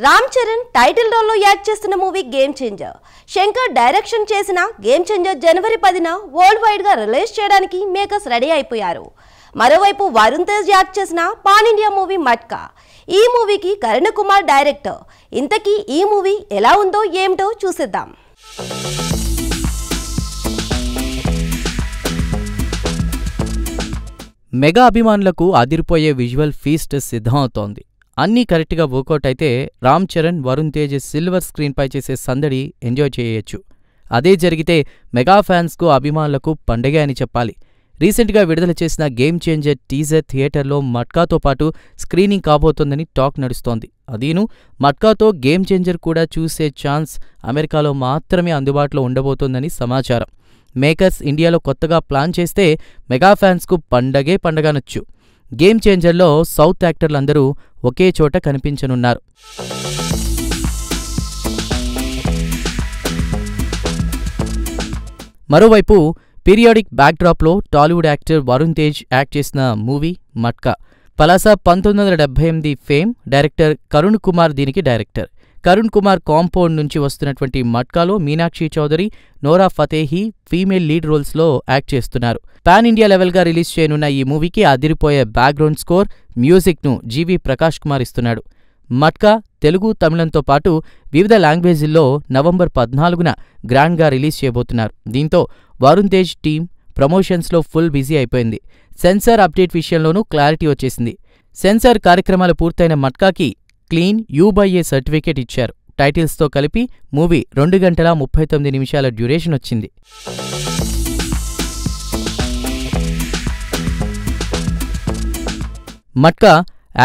Ram Charan title రోల్లో act చేస్తున్న movie game changer. Shankar direction చేసిన గేమ్ చేంజర్ జనవరి 10న వరల్డ్ వైడ్ గా రిలీజ్ చేయడానికి మేకర్స్ రెడీ అయిపోయారు. మరోవైపు వరుణ్ తేజ్ యాక్ట్ చేసిన పాన్ ఇండియా మూవీ మట్కా. ఈ మూవీకి కరణ్ కుమార్ డైరెక్టర్. ఇంతకీ ఈ మూవీ ఎలా ఉందో ఏమిటో చూసేద్దాం. మెగా అభిమానులకు అదిరిపోయే విజువల్ ఫీస్ట్ సిద్ధమవుతోంది. అన్నీ కరెక్ట్గా వర్కౌట్ అయితే రామ్ చరణ్, వరుణ్ తేజ్ సిల్వర్ స్క్రీన్పై చేసే సందడి ఎంజాయ్ చేయొచ్చు. అదే జరిగితే మెగా ఫ్యాన్స్కు అభిమానులకు పండగే అని చెప్పాలి. రీసెంట్గా విడుదల చేసిన గేమ్ చేంజర్ టీజర్ థియేటర్లో మట్కాతో పాటు స్క్రీనింగ్ కాబోతోందని టాక్ నడుస్తోంది. అదీను మట్కాతో గేమ్ చేంజర్ కూడా చూసే ఛాన్స్ అమెరికాలో మాత్రమే అందుబాటులో ఉండబోతోందని సమాచారం. మేకర్స్ ఇండియాలో కొత్తగా ప్లాన్ చేస్తే మెగా ఫ్యాన్స్కు పండగే పండగనొచ్చు. గేమ్ చేంజర్లో సౌత్ యాక్టర్లందరూ ఒకే చోట కనిపించనున్నారు. మరోవైపు పీరియాడిక్ బ్యాక్డ్రాప్లో Tollywood actor Varun Tej act చేసిన movie Matka. Palasa 1978 fame director Karun Kumar దీనికి డైరెక్టర్. కరుణ్ కుమార్ కాంపౌండ్ నుంచి వస్తున్నటువంటి మట్కాలో Meenakshi Chaudhary, Nora Fatehi female lead రోల్స్లో యాక్ట్ చేస్తున్నారు. పాన్ ఇండియా లెవెల్గా రిలీజ్ చేయనున్న ఈ మూవీకి అదిరిపోయే బ్యాక్గ్రౌండ్ స్కోర్, మ్యూజిక్ను జీవి ప్రకాష్ కుమార్ ఇస్తున్నాడు. మట్కా తెలుగు, తమిళంతో పాటు వివిధ లాంగ్వేజ్ల్లో నవంబర్ 14న గ్రాండ్గా రిలీజ్ చేయబోతున్నారు. దీంతో వరుణ్ తేజ్ టీం ప్రమోషన్స్లో ఫుల్ బిజీ అయిపోయింది. సెన్సార్ అప్డేట్ విషయంలోనూ క్లారిటీ వచ్చేసింది. సెన్సార్ కార్యక్రమాలు పూర్తయిన మట్కాకి క్లీన్ U/A సర్టిఫికేట్ ఇచ్చారు. టైటిల్స్తో కలిపి మూవీ 2 గంటల 39 నిమిషాల డ్యూరేషన్ వచ్చింది. మట్కా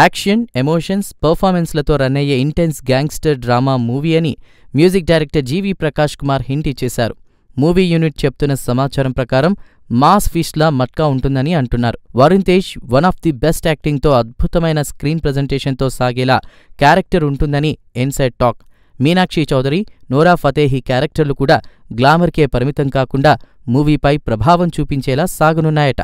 యాక్షన్, ఎమోషన్స్, పర్ఫార్మెన్స్లతో రన్ అయ్యే ఇంటెన్స్ గ్యాంగ్స్టర్ డ్రామా మూవీ అని music director GV Prakash Kumar hint ఇచ్చేశారు. మూవీ యూనిట్ చెప్తున్న సమాచారం ప్రకారం మాస్ ఫీస్ట్లా మట్కా ఉంటుందని అంటున్నారు. Varun Tej one of the best యాక్టింగ్తో అద్భుతమైన స్క్రీన్ ప్రజెంటేషన్తో సాగేలా క్యారెక్టర్ ఉంటుందని inside talk. Meenakshi Chaudhary, Nora Fatehi క్యారెక్టర్లు కూడా గ్లామర్కే పరిమితం కాకుండా మూవీపై ప్రభావం చూపించేలా సాగనున్నాయట.